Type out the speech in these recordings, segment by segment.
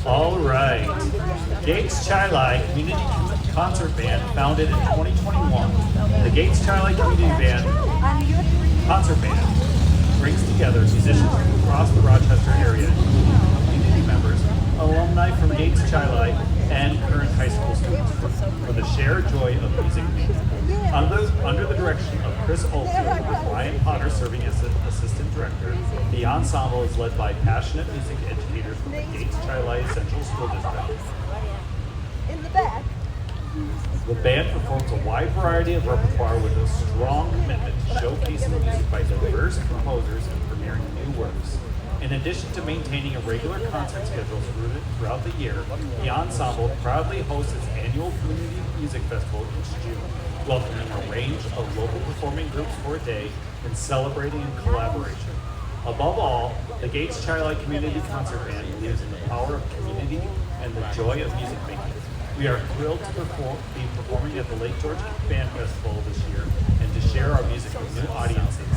All right. Gates Chilai Community Concert Band, founded in 2021. The Gates Chilai Community Band Concert Band brings together musicians from across the Rochester area, including community members, alumni from Gates Chilai, and current high school students for the shared joy of music making. Under the direction of Chris Oldfield with Ryan Potter serving as assistant director, the ensemble is led by passionate music educators from the Gates Chilai Central School District. In the back. The band performs a wide variety of repertoire with a strong commitment to showcasing music by diverse composers and premiering new works. In addition to maintaining a regular concert schedule throughout the year, the ensemble proudly hosts its annual Community Music Festival each June, welcoming a range of local performing groups for a day and celebrating in collaboration. Above all, the Gates Chilai Community Concert Band believes in the power of community and the joy of music making. We are thrilled to be performing at the Lake George Band Festival this year and to share our music with new audiences.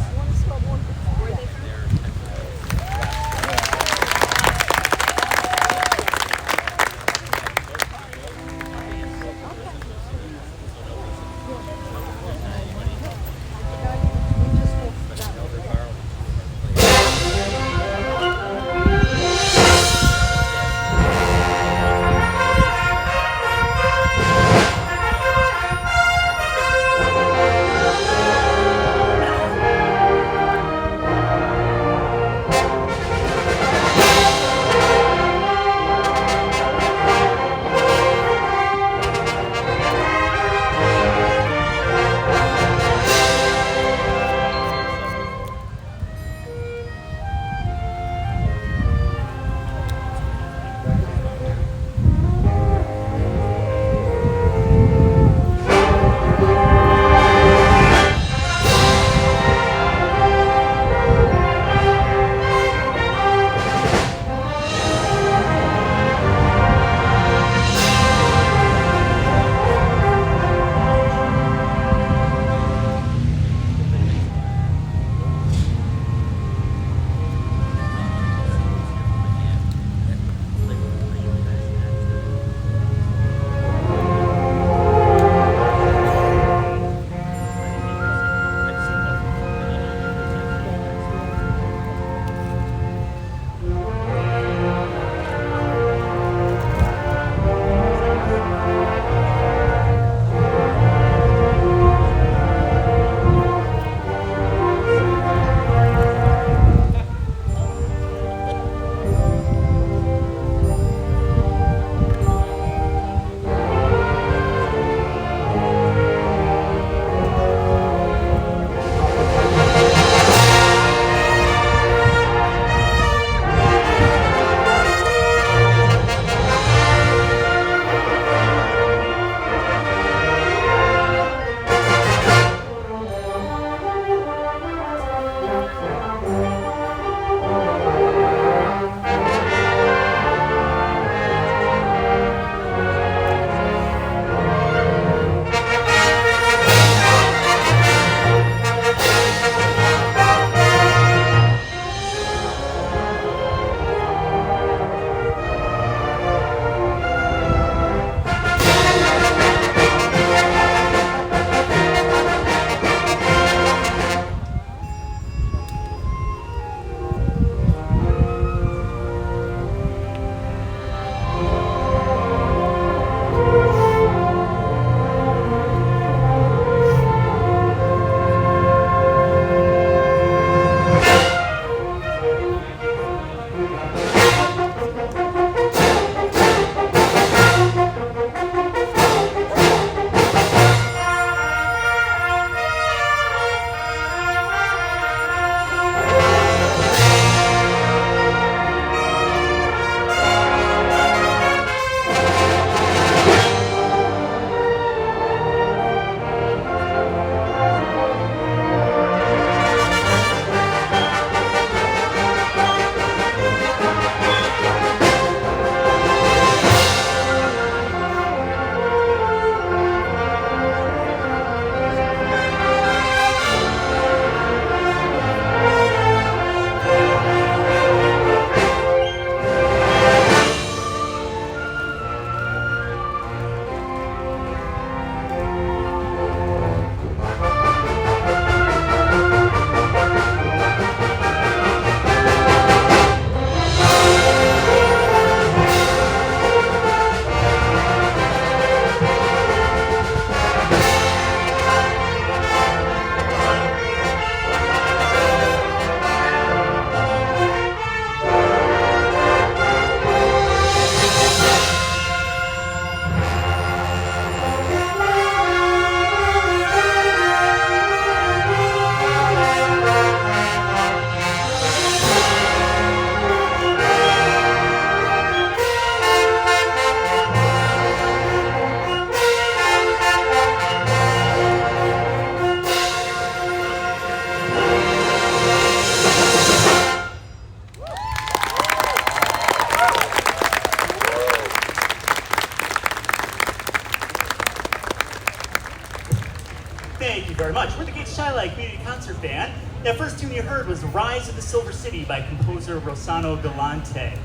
very much. We're the Gates Shylight Community Concert Band. That first tune you heard was Rise of the Silver City by composer Rossano Galante.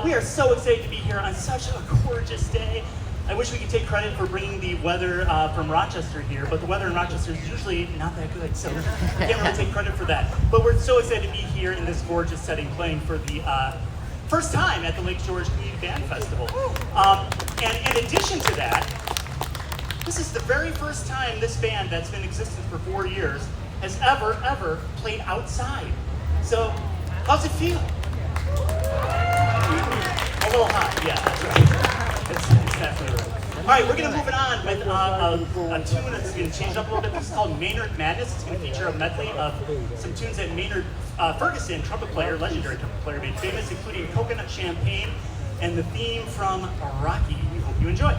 We are so excited to be here on such a gorgeous day. I wish we could take credit for bringing the weather from Rochester here, but the weather in Rochester is usually not that good, so we can't really take credit for that. But we're so excited to be here in this gorgeous setting playing for the first time at the Lake George Community Band Festival. And in addition to that, this is the very first time this band that's been in existence for 4 years has ever played outside. So, how's it feel? A little hot, yeah, that's right. It's definitely right. All right, we're gonna move it on with a tune that's gonna change it up a little bit. This is called Maynard Madness. It's gonna feature a medley of some tunes that Maynard Ferguson, trumpet player, legendary trumpet player, made famous, including Coconut Champagne and the theme from Rocky. We hope you enjoy.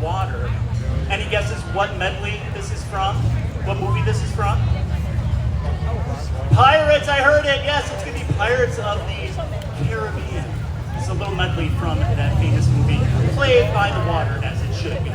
water. Any guesses what medley this is from? What movie this is from? Pirates, I heard it. Yes, it's going to be Pirates of the Caribbean. It's a little medley from that famous movie, played by the water as it should be.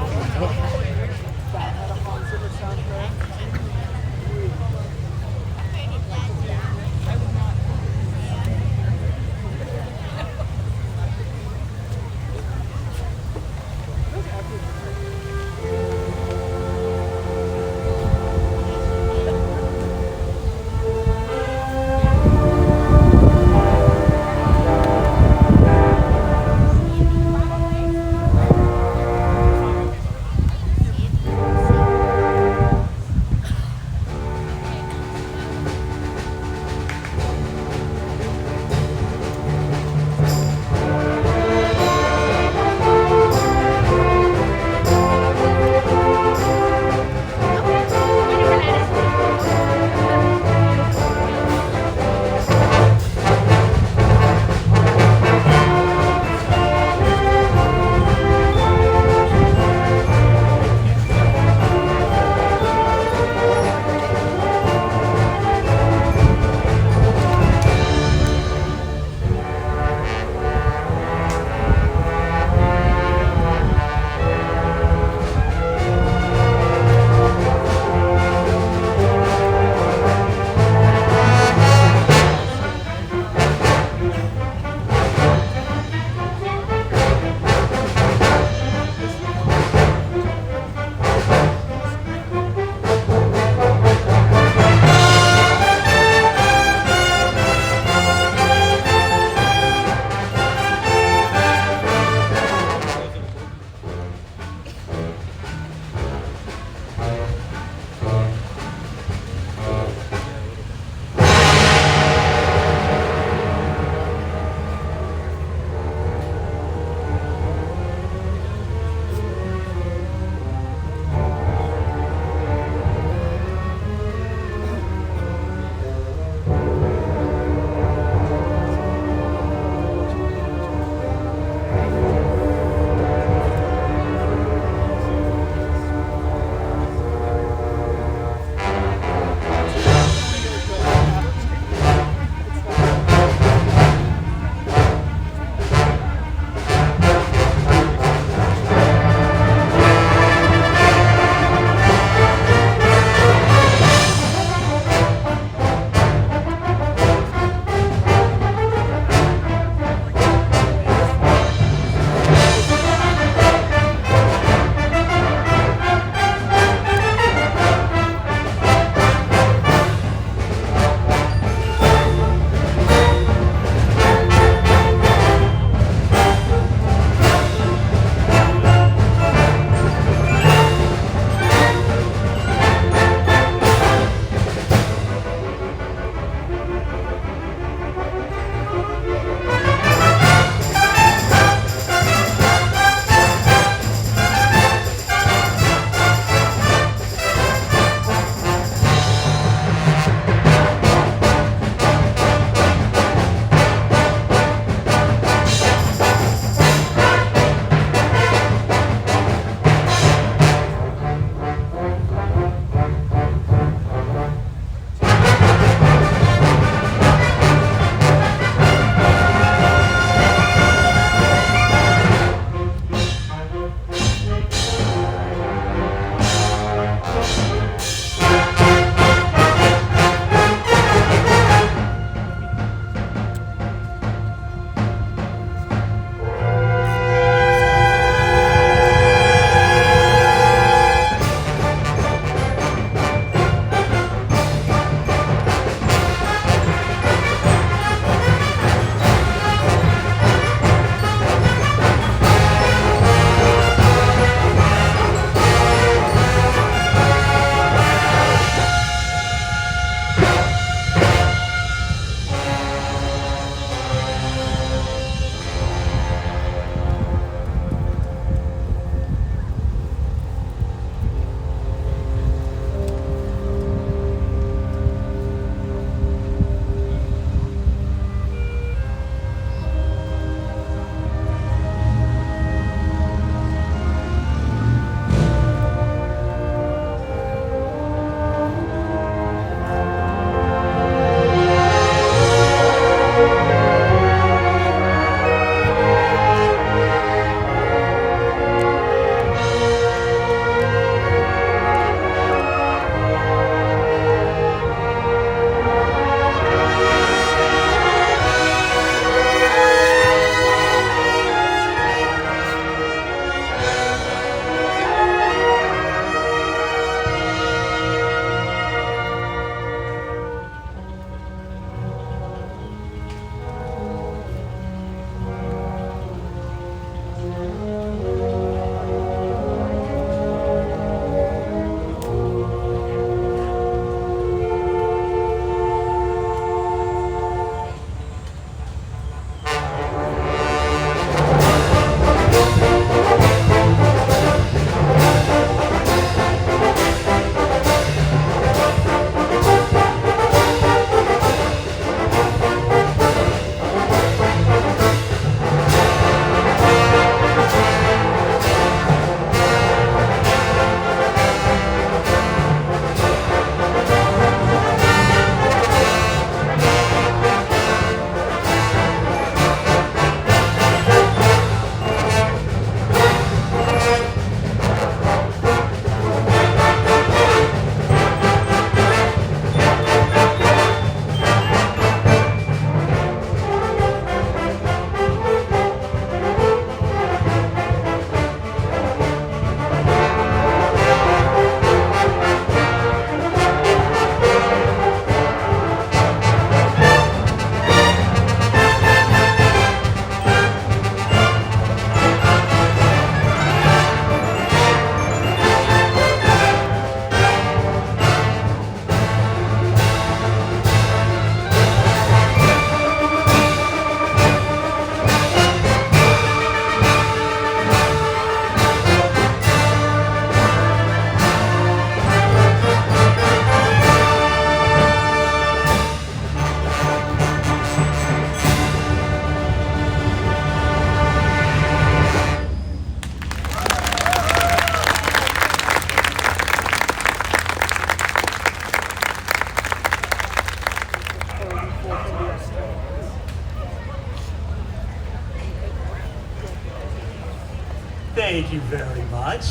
you very much.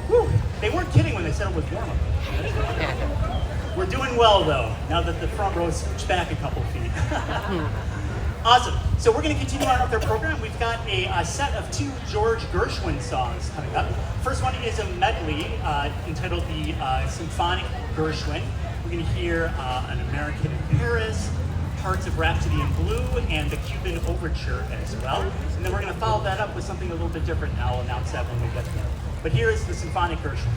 Whew. They weren't kidding when they said it was warm up. We're doing well though, now that the front row scooched back a couple feet. Awesome. So we're going to continue on with our program. We've got a set of 2 George Gershwin songs coming up. First one is a medley entitled the Symphonic Gershwin. We're going to hear An American in Paris, parts of Rhapsody in Blue, and the Cuban Overture as well. And then we're going to follow that up with something a little bit different, and I'll announce that when we get there. But here is the Symphonic Gershwin.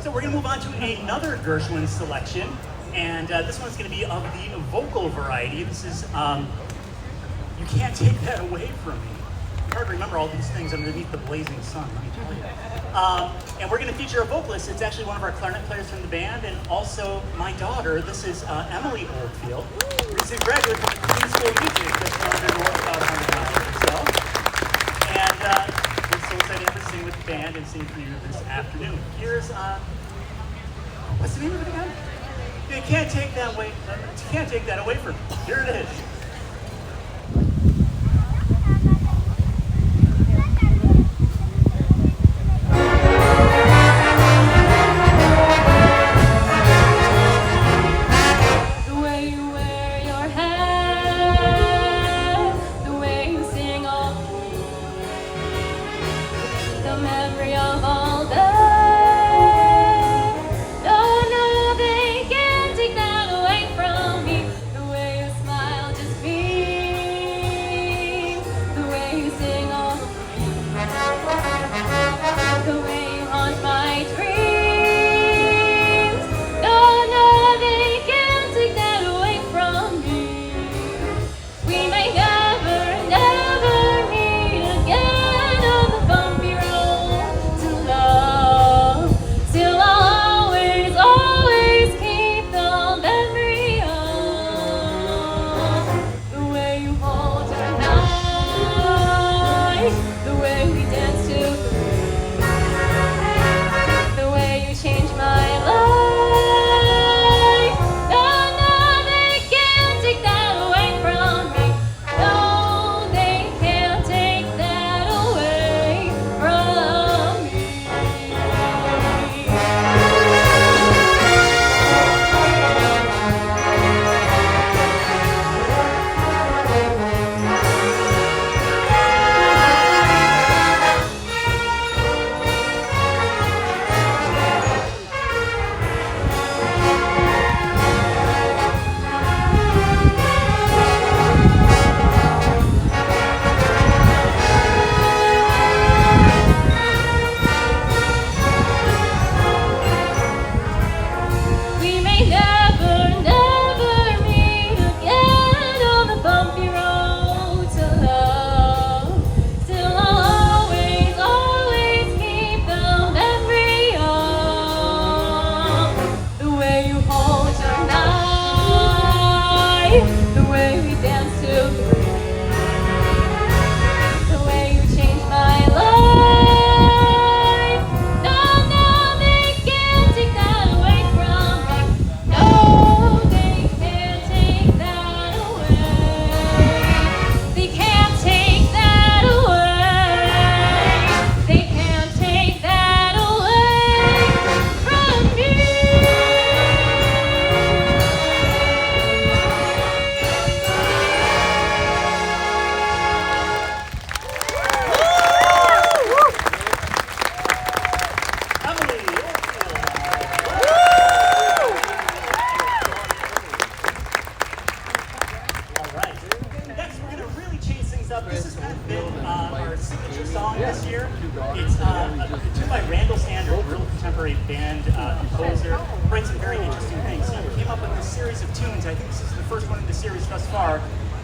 So we're going to move on to another Gershwin selection, and this one's going to be of the vocal variety. This is You Can't Take That Away From Me. It's hard to remember all these things underneath the blazing sun, let me tell you. And we're going to feature a vocalist. It's actually one of our clarinet players from the band, and also my daughter. This is Emily Oldfield, recent graduate from the Queen School of Music, just under north about 100 miles or so. And we're so excited to sing with the band and sing for you this afternoon. Here's what's the name of it again? You can't take that away. You can't take that away from me. Here it is.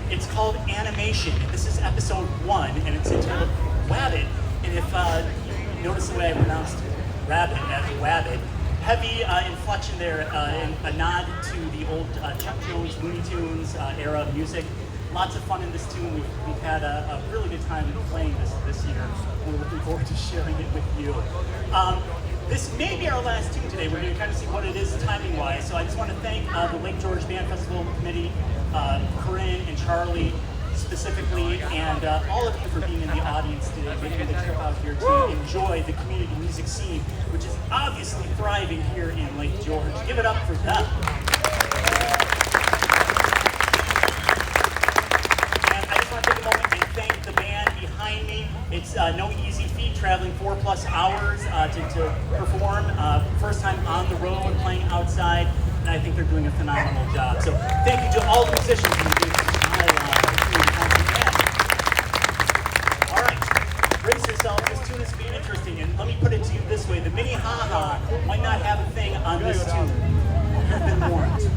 It's called Animation. This is episode 1, and it's entitled Wabbit. And if you notice the way I pronounced rabbit as wabbit, heavy inflection there, and a nod to the old Chuck Jones, Looney Tunes era of music. Lots of fun in this tune. We've had a really good time playing this year. We're looking forward to sharing it with you. This may be our last tune today. We're going to kind of see what it is timing-wise. So I just want to thank the Lake George Band Festival Committee, Corinne and Charlie specifically, and all of you for being in the audience today, making the trip out here to enjoy the community music scene, which is obviously thriving here in Lake George. Give it up for them. And I just want to take a moment and thank the band behind me. It's no easy feat traveling 4+ hours to perform. First time on the road, playing outside, and I think they're doing a phenomenal job. So thank you to all the musicians who are doing this. All right, brace yourself. This tune this would be interesting, and let me put it to you this way: the Minnehaha might not have a thing on this tune. You've been warned.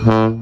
Huh?